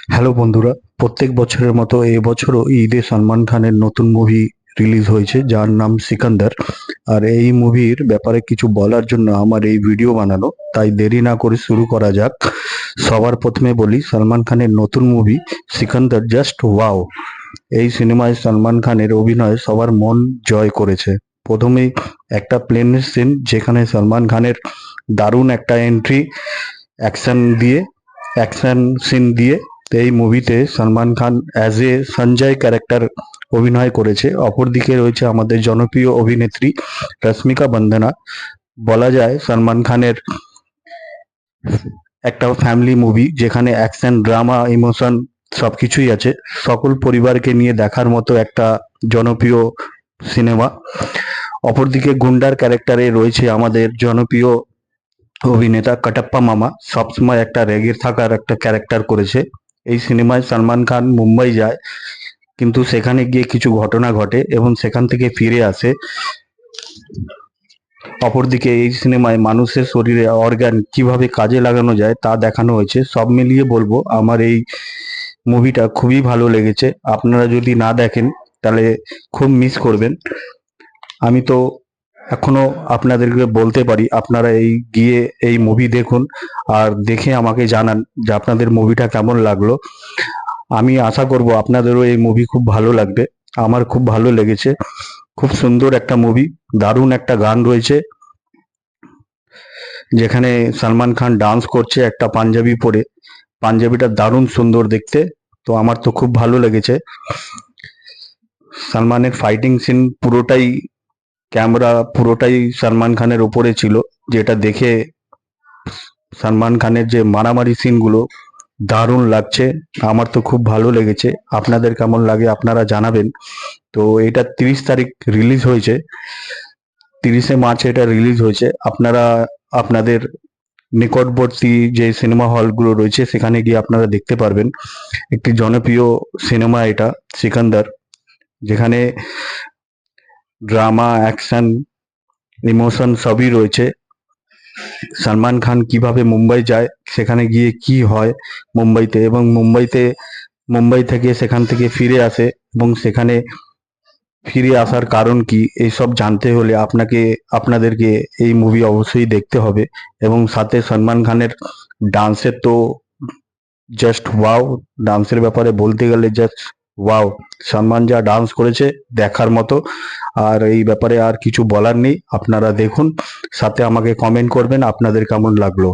Hello বন্ধুরা, প্রত্যেক বছরের মতো এবছরও ঈদে সলমান খানের নতুন মুভি রিলিজ হয়েছে যার নাম সিকান্দার। আর এই মুভির ব্যাপারে কিছু বলার জন্য আমার এই ভিডিও বানানো, তাই দেরি না করে শুরু করা যাক। সবার প্রথমে বলি, সলমান খানের নতুন মুভি সিকান্দার জাস্ট ওয়াও। এই সিনেমায় সলমান খানের অভিনয় সবার মন জয় করেছে। প্রথমেই একটা প্লেনের সিন, যেখানে সলমান খানের দারুণ একটা এন্ট্রি, অ্যাকশন সিন দিয়ে এই মুভিতে Salman Khan as a Sanjay character অভিনয় করেছে। অপরদিকে রয়েছে আমাদের জনপ্রিয় অভিনেত্রী রশ্মিকা বন্দনা। বলা যায় সলমান খানের একটা ফ্যামিলি মুভি, যেখানে অ্যাকশন, ড্রামা, ইমোশন সবকিছুই আছে। সকল পরিবারকে নিয়ে দেখার মতো একটা জনপ্রিয় সিনেমা। অপরদিকে গুন্ডার ক্যারেক্টারে রয়েছে আমাদের জনপ্রিয় অভিনেতা কাটাপ্পা মামা। সবসময় একটা রেগে থাকার একটা ক্যারেক্টার করেছে। এই সিনেমায় সলমান খান মুম্বাই যায়, কিন্তু সেখানে গিয়ে কিছু ঘটনা ঘটে এবং সেখান থেকে ফিরে আসে। অপরদিকে এই সিনেমায় মানুষের শরীরে অর্গান কিভাবে কাজে লাগানো যায় তা দেখানো হয়েছে। সব মিলিয়ে বলবো আমার এই মুভিটা খুবই ভালো লেগেছে। আপনারা যদি না দেখেন তাহলে খুব মিস করবেন। আমি তো এখনো আপনাদেরকে বলতে পারি, আপনারা গিয়ে এই মুভি দেখুন আর দেখে আমাকে জানান যে আপনাদের মুভিটা কেমন লাগলো। আমি আশা করব আপনাদেরও এই মুভি খুব ভালো লাগবে। আমার খুব ভালো লেগেছে। খুব সুন্দর একটা মুভি, দারুণ একটা গান রয়েছে, যেখানে সলমান খান ডান্স করছে একটা পাঞ্জাবি পরে। পাঞ্জাবিটা দারুণ সুন্দর দেখতে। তো আমার তো খুব ভালো লেগেছে। সলমানের ফাইটিং সিন পুরোটাই, ক্যামেরা পুরোটাই সলমান খানের উপরে ছিল, যেটা দেখে সলমান খানের যে মারামারি সিনগুলো দারুণ লাগছে। আমার তো খুব ভালো লেগেছে। আপনাদের কেমন লাগে আপনারা জানাবেন। তো এটা 30 তারিখ রিলিজ হয়েছে, 30শে মার্চ এটা রিলিজ হয়েছে। আপনারা আপনাদের নিকটবর্তী যে সিনেমা হলগুলো রয়েছে সেখানে গিয়ে আপনারা দেখতে পারবেন। একটি জনপ্রিয় সিনেমা এটা সিকান্দার, যেখানে ড্রামা, অ্যাকশন, ইমোশন সবই রয়েছে। সলমান খান কিভাবে মুম্বাই যায়, সেখানে গিয়ে কি হয় মুম্বাইতে, এবং মুম্বাই থেকে সেখান থেকে ফিরে আসে, এবং সেখানে ফিরে আসার কারণ কি, এইসব জানতে হলে আপনাদেরকে এই মুভি অবশ্যই দেখতে হবে। এবং সাথে সলমান খানের ডান্সের তো জাস্ট ওয়াও। ডান্সের ব্যাপারে বলতে গেলে জাস্ট ওয়াও। সলমান যা ডান্স করেছে দেখার মতো। আর এই ব্যাপারে আর কিছু বলার নেই। আপনারা দেখুন, সাথে আমাকে কমেন্ট করবেন আপনাদের কেমন লাগলো।